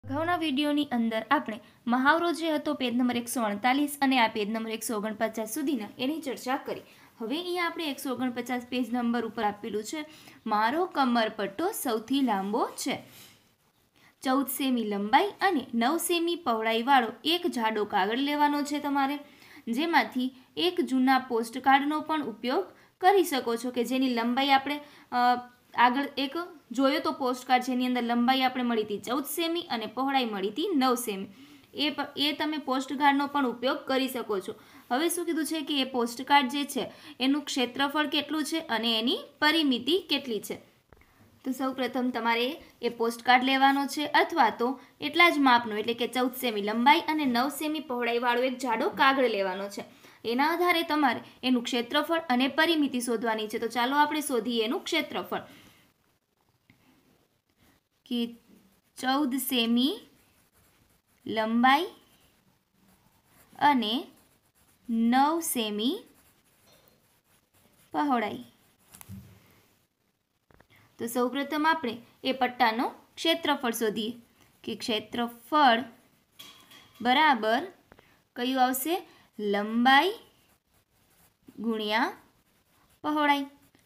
અગાઉના વિડીયોની અંદર આપણે મહાવરો જે હતો પેજ નંબર 148 અને આ પેજ નંબર 149 સુધીના એની ચર્ચા કરી. હવે અહીંયા આપણે 149 પેજ નંબર ઉપર આપેલું છે મારો કમરપટ્ટો સૌથી લાંબો છે. 14 સેમી લંબાઈ અને 9 સેમી પહોળાઈવાળો એક જાડો કાગળ લેવાનો છે તમારે, જેમાંથી એક જૂના પોસ્ટકાર્ડનો પણ ઉપયોગ કરી શકો છો કે જેની લંબાઈ આપણે આગળ એક જોયો તો પોસ્ટકાર્ડ જેની અંદર લંબાઈ આપણે મળી હતી 14 સેમી અને પહોળાઈ મળી હતી 9 સેમી. એ તમે પોસ્ટકાર્ડનો પણ ઉપયોગ કરી શકો છો. હવે શું કીધું છે કે એ પોસ્ટકાર્ડ જે છે એનું ક્ષેત્રફળ કેટલું છે અને એની પરિમિતિ કેટલી છે. તો સૌપ્રથમ તમારે એ પોસ્ટકાર્ડ લેવાનો છે અથવા તો એટલા જ માપનો એટલે કે 14 સેમી લંબાઈ અને 9 સેમી પહોળાઈવાળો એક જાડો કાગળ લેવાનો છે. એના આધારે તમારે એનું ક્ષેત્રફળ અને પરિમિતિ શોધવાની છે. તો ચાલો આપણે શોધીએ એનું ક્ષેત્રફળ કે 14 સેમી લંબાઈ અને 9 સેમી પહોળાઈ. તો સૌપ્રથમ આપણે એ પટ્ટાનો ક્ષેત્રફળ શોધીએ કે ક્ષેત્રફળ બરાબર કયું આવશે? લંબાઈ ગુણ્યા પહોળાઈ.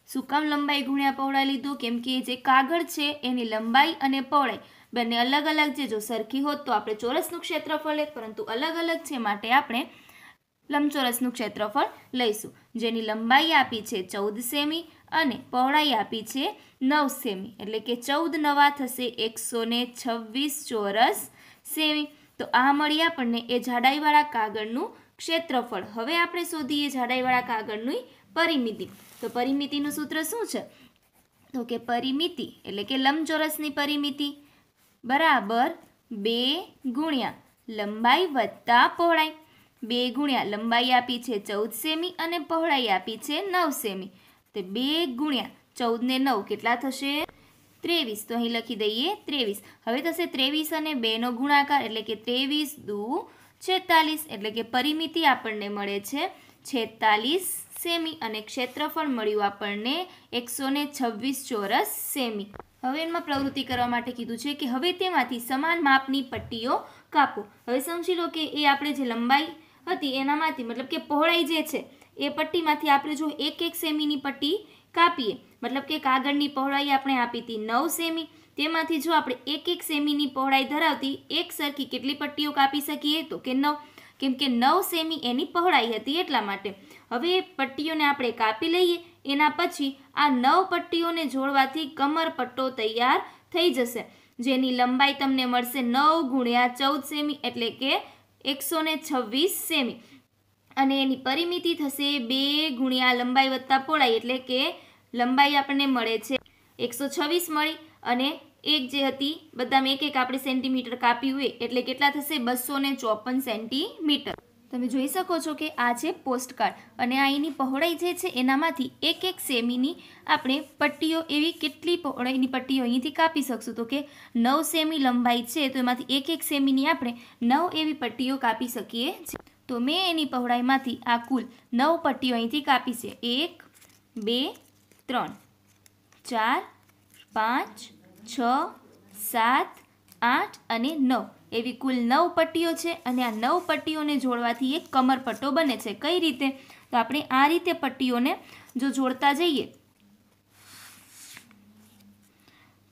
શું કામ લંબાઈ ગુણ્યા પહોળાઈ લીધું? કેમ કે જે કાગળ છે એની લંબાઈ અને પહોળાઈ બંને અલગ અલગ છે. જો સરખી હોત તો આપણે ચોરસનું ક્ષેત્રફળ લેત, પરંતુ અલગ અલગ છે માટે આપણે લંબચોરસનું ક્ષેત્રફળ લઈશું. જેની લંબાઈ આપી છે 14 સેમી અને પહોળાઈ આપી છે 9 સેમી, એટલે કે 14 નવા થશે 126 ચોરસ સેમી. તો આ મળી આપણને એ જાડાઈવાળા કાગળનું ક્ષેત્રફળ. હવે આપણે શોધીએ જાડાઈવાળા કાગળની પરિમિતિ. તો પરિમિતિનું સૂત્ર શું છે? તો કે પરિમિતિ એટલે કે લંબચોરસની પરિમિતિ બરાબર 2 ગુણ્યા લંબાઈ વત્તા પહોળાઈ. 2 ગુણ્યા લંબાઈ આપી છે 14 સેમી અને પહોળાઈ આપી છે 9 સેમી. તો 2 ગુણ્યા 14 ને 9 કેટલા થશે? 23. તો અહીં લખી દઈએ 23. હવે થશે 23 અને 2નો ગુણાકાર એટલે કે 23 દુ 46, એટલે કે પરિમિતિ આપણને મળે છે 46 સેમી અને ક્ષેત્રફળ મળ્યું આપણને 126 ચોરસ સેમી. હવે એમાં પ્રવૃત્તિ કરવા માટે કીધું છે કે હવે તેમાંથી સમાન માપની પટ્ટીઓ કાપો. હવે સમજી લો કે એ આપણે જે લંબાઈ હતી એનામાંથી મતલબ કે પહોળાઈ જે છે એ પટ્ટીમાંથી આપણે જો 1 સેમીની પટ્ટી કાપીએ, મતલબ કે કાગળની પહોળાઈ આપણે આપી હતી 9 સેમી, તેમાંથી જો આપણે 1 સેમીની પહોળાઈ ધરાવતી એક સરખી કેટલી પટ્ટીઓ કાપી શકીએ? તો કે 9, કેમ કે 9 સેમી એની પહોળાઈ હતી એટલા માટે. હવે એ પટ્ટીઓને આપણે કાપી લઈએ. એના પછી આ 9 પટ્ટીઓને જોડવાથી કમરપટ્ટો તૈયાર થઈ જશે, જેની લંબાઈ તમને મળશે 9 ગુણ્યા 14 સેમી એટલે કે 126 સેમી અને એની પરિમિતિ થશે 2 ગુણ્યા લંબાઈ વત્તા પહોળાઈ એટલે કે લંબાઈ આપણને મળે છે 126 મળી અને એક જે હતી બધામાં એક આપણે સેન્ટીમીટર કાપી હોય એટલે કેટલા થશે? 254 સેન્ટીમીટર. તમે જોઈ શકો છો કે આ છે પોસ્ટકાર્ડ અને આ એની પહોળાઈ જે છે એનામાંથી 1 સેમીની આપણે પટ્ટીઓ એવી કેટલી પહોળાઈની પટ્ટીઓ અહીંથી કાપી શકશું? તો કે 9 સેમી લંબાઈ છે તો એમાંથી 1 સેમીની આપણે 9 એવી પટ્ટીઓ કાપી શકીએ છીએ. તો મેં એની પહોળાઈમાંથી આ કુલ 9 પટ્ટીઓ અહીંથી કાપી છે. 1 2 3 4 5 6 7 8 અને 9 એવી કુલ 9 પટ્ટીઓ છે અને આ 9 પટ્ટીઓને જોડવાથી એક કમરપટ્ટો બને છે. કઈ રીતે? તો આપણે આ રીતે પટ્ટીઓને જો જોડતા જઈએ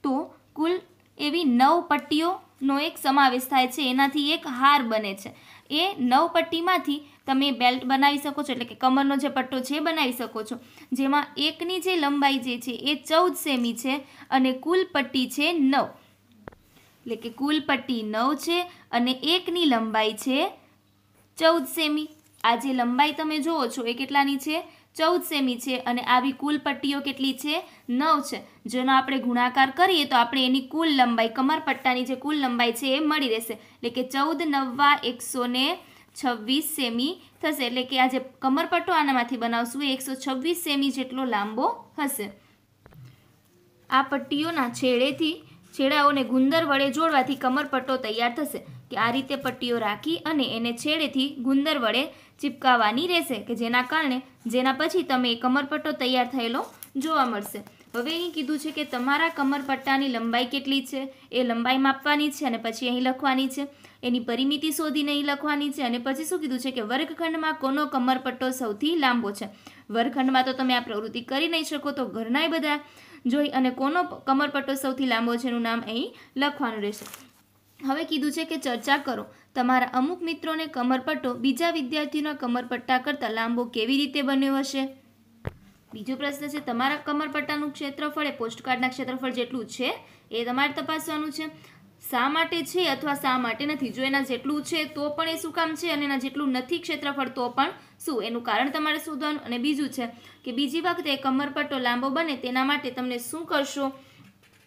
તો કુલ એવી 9 પટ્ટીઓનો એક સમાવેશ થાય છે, એનાથી એક હાર બને છે. એ 9 પટ્ટીમાંથી તમે બેલ્ટ બનાવી શકો છો, એટલે કે કમરનો જે પટ્ટો છે એ બનાવી શકો છો, જેમાં એકની જે લંબાઈ જે છે એ 14 સેમી છે અને કુલ પટ્ટી છે 9, એટલે કે કુલ પટ્ટી 9 છે અને એકની લંબાઈ છે 14 સેમી. આ જે લંબાઈ તમે જુઓ છો એ કેટલાની છે? 14 સેમી છે અને આવી કુલ પટ્ટીઓ કેટલી છે? 9 છે. જેનો આપણે ગુણાકાર કરીએ તો આપણે એની કુલ લંબાઈ કમરપટ્ટાની જે કુલ લંબાઈ છે એ મળી રહેશે, એટલે કે 14 નવા 126 સેમી થશે. એટલે કે આ જે કમરપટ્ટો આનામાંથી બનાવશું એ 126 સેમી જેટલો લાંબો હશે. આ પટ્ટીઓના છેડાઓને ગુંદર વડે જોડવાથી કમરપટ્ટો તૈયાર થશે. કે આ રીતે પટ્ટીઓ રાખી અને એને છેડેથી ગુંદર વડે ચિપકાવવાની રહેશે કે જેના પછી તમે કમરપટ્ટો તૈયાર થયેલો જોવા મળશે. હવે અહીં કીધું છે કે તમારા કમરપટ્ટાની લંબાઈ કેટલી છે એ લંબાઈ માપવાની છે અને પછી અહીં લખવાની છે. એની પરિમિતિ શોધીને અહીં લખવાની છે અને પછી શું કીધું છે કે વર્ગખંડમાં કોનો કમરપટ્ટો સૌથી લાંબો છે. વર્ગખંડમાં તો તમે આ પ્રવૃત્તિ કરી નહીં શકો, તો ઘરનાય બધા જોઈ અને કોનો કમરપટ્ટો સૌથી લાંબો છે એનું નામ અહીં લખવાનું રહેશે. હવે કીધું છે કે ચર્ચા કરો. તમારા અમુક મિત્રોને કમરપટ્ટો બીજા વિદ્યાર્થીઓના કમરપટ્ટા કરતાં લાંબો કેવી રીતે બન્યો હશે. બીજો પ્રશ્ન છે તમારા કમરપટ્ટાનું ક્ષેત્રફળ એ પોસ્ટકાર્ડના ક્ષેત્રફળ જેટલું છે એ તમારે તપાસવાનું છે. શા માટે છે અથવા શા માટે નથી. જો એના જેટલું છે તો પણ એ શું કામ છે અને એના જેટલું નથી ક્ષેત્રફળ તો પણ શું, એનું કારણ તમારે શોધવાનું. અને બીજું છે કે બીજી વખતે કમરપટ્ટો લાંબો બને તેના માટે તમને શું કરશો,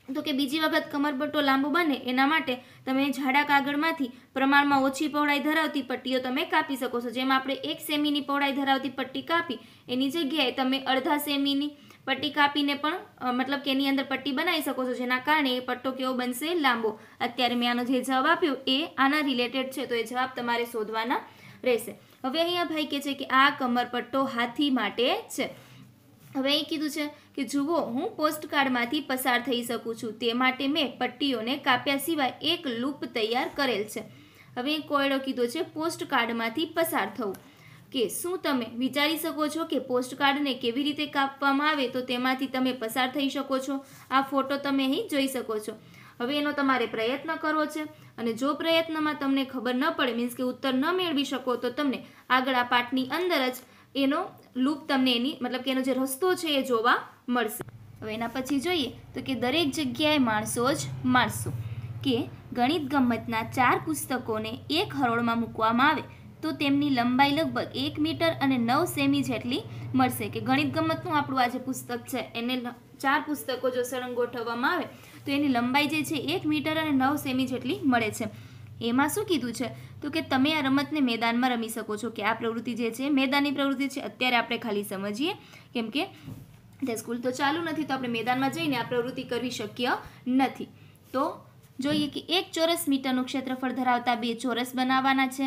તો કે બીજી વખત કમરપટ્ટો લાંબો બને એના માટે તમે જાડા કાગળમાંથી પ્રમાણમાં ઓછી પહોળાઈ ધરાવતી પટ્ટીઓ તમે કાપી શકો છો. જેમ આપણે 1 સેમીની પહોળાઈ ધરાવતી પટ્ટી કાપી એની જગ્યાએ તમે અડધા સેમીની પટ્ટી કાપીને પણ મતલબ કે એની અંદર પટ્ટી બનાવી શકો છો, જેના કારણે એ પટ્ટો કેવો બનશે, લાંબો. અત્યારે મેં આનો જે જવાબ આપ્યો એ આના રિલેટેડ છે, તો એ જવાબ તમારે શોધવાના રહેશે. હવે અહીંયા ભાઈ કહે છે કે આ કમરપટ્ટો હાથી માટે છે. હવે અહીં કીધું છે કે જુઓ હું પોસ્ટકાર્ડમાંથી પસાર થઈ શકું છું, તે માટે મેં પટ્ટીઓને કાપ્યા સિવાય એક લૂપ તૈયાર કરેલ છે. હવે કોયડો કીધો છે પોસ્ટકાર્ડમાંથી પસાર થવું. કે શું તમે વિચારી શકો છો કે પોસ્ટકાર્ડને કેવી રીતે કાપવામાં આવે તો તેમાંથી તમે પસાર થઈ શકો છો. આ ફોટો તમે અહીં જોઈ શકો છો. હવે એનો તમારે પ્રયત્ન કરવો છે અને જો પ્રયત્નમાં તમને ખબર ન પડે, મીન્સ કે ઉત્તર ન મેળવી શકો, તો તમને આગળ આ પાઠની અંદર જ એનો લૂપ તમને એની મતલબ કે એનો જે રસ્તો છે એ જોવા મળશે. હવે એના પછી જોઈએ તો કે દરેક જગ્યાએ માણસો જ માણસો. કે ગણિત ગમ્મતના 4 પુસ્તકોને એક હરોળમાં મૂકવામાં આવે તો તેમની લંબાઈ લગભગ 1 મીટર અને 9 સેમી જેટલી મળશે. કે ગણિત ગમ્મતનું આપણું આ જે પુસ્તક છે એને 4 પુસ્તકો જો સળંગ ગોઠવવામાં આવે તો એની લંબાઈ જે છે 1 મીટર અને 9 સેમી જેટલી મળે છે. એમાં શું કીધું છે તો કે તમે આ રમતને મેદાનમાં રમી શકો છો. કે આ પ્રવૃત્તિ જે છે મેદાની પ્રવૃત્તિ છે. અત્યારે આપણે ખાલી સમજીએ કેમ કે તે સ્કૂલ તો ચાલુ નથી, તો આપણે મેદાનમાં જઈને આ પ્રવૃત્તિ કરવી શક્ય નથી. તો જોઈએ કે 1 ચોરસ મીટરનું ક્ષેત્રફળ ધરાવતા 2 ચોરસ બનાવવાના છે.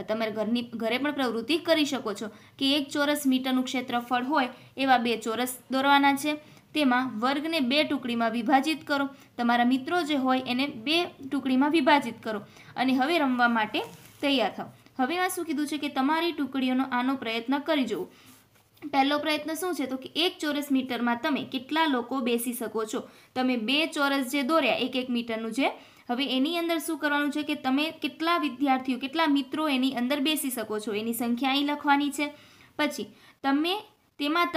તમારે ઘરે પણ પ્રવૃત્તિ કરી શકો છો કે 1 ચોરસ મીટરનું ક્ષેત્રફળ હોય એવા 2 ચોરસ દોરવાના છે. તેમાં વર્ગને 2 ટુકડીમાં વિભાજિત કરો. તમારા મિત્રો જે હોય એને 2 ટુકડીમાં વિભાજિત કરો અને હવે રમવા માટે તૈયાર થાઓ. હવે આ શું કીધું છે કે તમારી ટુકડીઓનો આનો પ્રયત્ન કરી જુઓ. પહેલો પ્રયત્ન શું છે તો કે 1 ચોરસ મીટરમાં તમે કેટલા લોકો બેસી શકો છો. તમે 2 ચોરસ જે દોર્યા 1 મીટરનું છે, હવે એની અંદર શું કરવાનું છે કે તમે કેટલા વિદ્યાર્થીઓ કેટલા મિત્રો એની અંદર બેસી શકો છો એની સંખ્યા અહીં લખવાની છે. પછી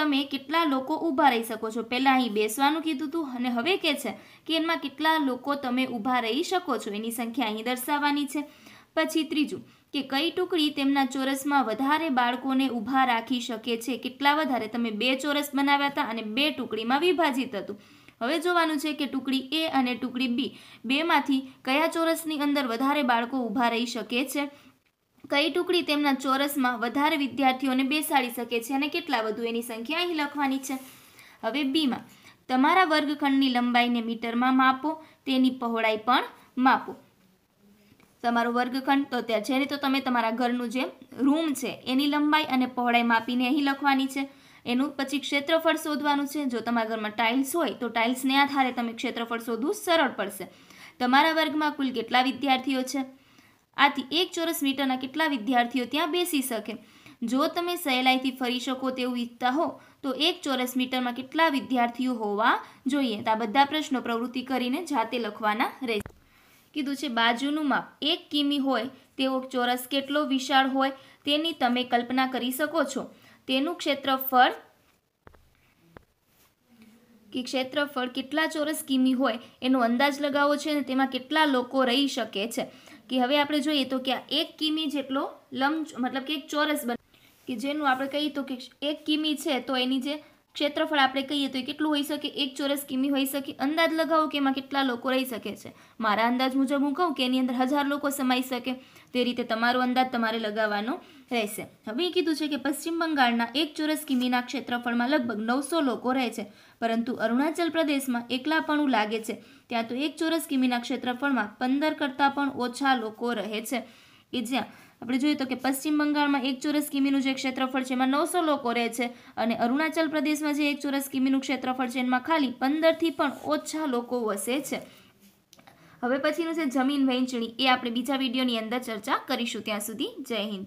તમે કેટલા લોકો ઊભા રહી શકો છો. પહેલાં અહીં બેસવાનું કીધું હતું અને હવે કહે છે કે એમાં કેટલા લોકો તમે ઊભા રહી શકો છો એની સંખ્યા અહીં દર્શાવવાની છે. પછી ત્રીજું કે કઈ ટુકડી તેમના ચોરસમાં વધારે બાળકોને ઊભા રાખી શકે છે. કેટલા વધારે, તમે 2 ચોરસ બનાવ્યા હતા અને 2 ટુકડીમાં વિભાજિત હતું. હવે જોવાનું છે કે ટુકડી એ અને ટુકડી બી બેમાંથી કયા ચોરસની અંદર વધારે બાળકો ઊભા રહી શકે છે, કઈ ટુકડી તેમના ચોરસમાં વધારે વિદ્યાર્થીઓને બેસાડી શકે છે અને કેટલા વધુ, એની સંખ્યા અહીં લખવાની છે. હવે બીમાં તમારા વર્ગખંડની લંબાઈને મીટરમાં માપો, તેની પહોળાઈ પણ માપો. તમારો વર્ગખંડ તો ત્યાં છે તો તમે તમારા ઘરનું જે રૂમ છે એની લંબાઈ અને પહોળાઈ માપીને અહીં લખવાની છે. એનું પછી ક્ષેત્રફળ શોધવાનું છે. જો તમારા ઘરમાં ટાઇલ્સ હોય તો ટાઇલ્સને આધારે તમે ક્ષેત્રફળ શોધવું સરળ પડશે. તમારા વર્ગમાં કુલ કેટલા વિદ્યાર્થીઓ છે, આથી 1 ચોરસ મીટરના કેટલા વિદ્યાર્થીઓ ત્યાં બેસી શકે. જો તમે સહેલાઈથી ફરી શકો તેવું ઈચ્છતા હો તો 1 ચોરસ મીટરમાં કેટલા વિદ્યાર્થીઓ હોવા જોઈએ. તો આ બધા પ્રશ્નો પ્રવૃત્તિ કરીને જાતે લખવાના રહેશે. કીધું છે બાજુનું માપ 1 કિમી હોય તેવો ચોરસ કેટલો વિશાળ હોય તેની તમે કલ્પના કરી શકો છો. તેનું ક્ષેત્રફળ કેટલા ચોરસ કિમી હોય એનો અંદાજ લગાવવો છે અને તેમાં કેટલા લોકો રહી શકે છે. કે હવે આપણે જોઈએ તો કે આ 1 કિમી જેટલો મતલબ કે એક ચોરસ બને કે જેનું આપણે કહીએ તો કે 1 કિમી છે તો એની જે ક્ષેત્રફળ આપણે કહીએ તો એ કેટલું હોઈ શકે, 1 ચોરસ કિમી હોઈ શકે. અંદાજ લગાવો કે એમાં કેટલા લોકો રહી શકે છે. મારા અંદાજ મુજબ હું કહું કે એની અંદર 1000 લોકો સમાઈ શકે. તે રીતે તમારો અંદાજ તમારે લગાવવાનો રહેશે. હવે કીધું છે કે પશ્ચિમ બંગાળના 1 ચોરસ કિમીના ક્ષેત્રફળમાં લગભગ 900 લોકો રહે છે, પરંતુ અરુણાચલ પ્રદેશમાં એકલાપણું લાગે છે. ત્યાં તો 1 ચોરસ કિમીના ક્ષેત્રફળમાં 15 કરતાં પણ ઓછા લોકો રહે છે. કે જ્યાં આપણે જોઈએ તો કે પશ્ચિમ બંગાળમાં 1 ચોરસ કિમીનું જે ક્ષેત્રફળ છે એમાં 900 લોકો રહે છે અને અરુણાચલ પ્રદેશમાં જે 1 ચોરસ કિમીનું ક્ષેત્રફળ છે એમાં ખાલી 15થી પણ ઓછા લોકો વસે છે. હવે પછીનું છે જમીન વહેંચણી, એ આપણે બીજા વિડીયોની અંદર ચર્ચા કરીશું. ત્યાં સુધી જય હિન્દ.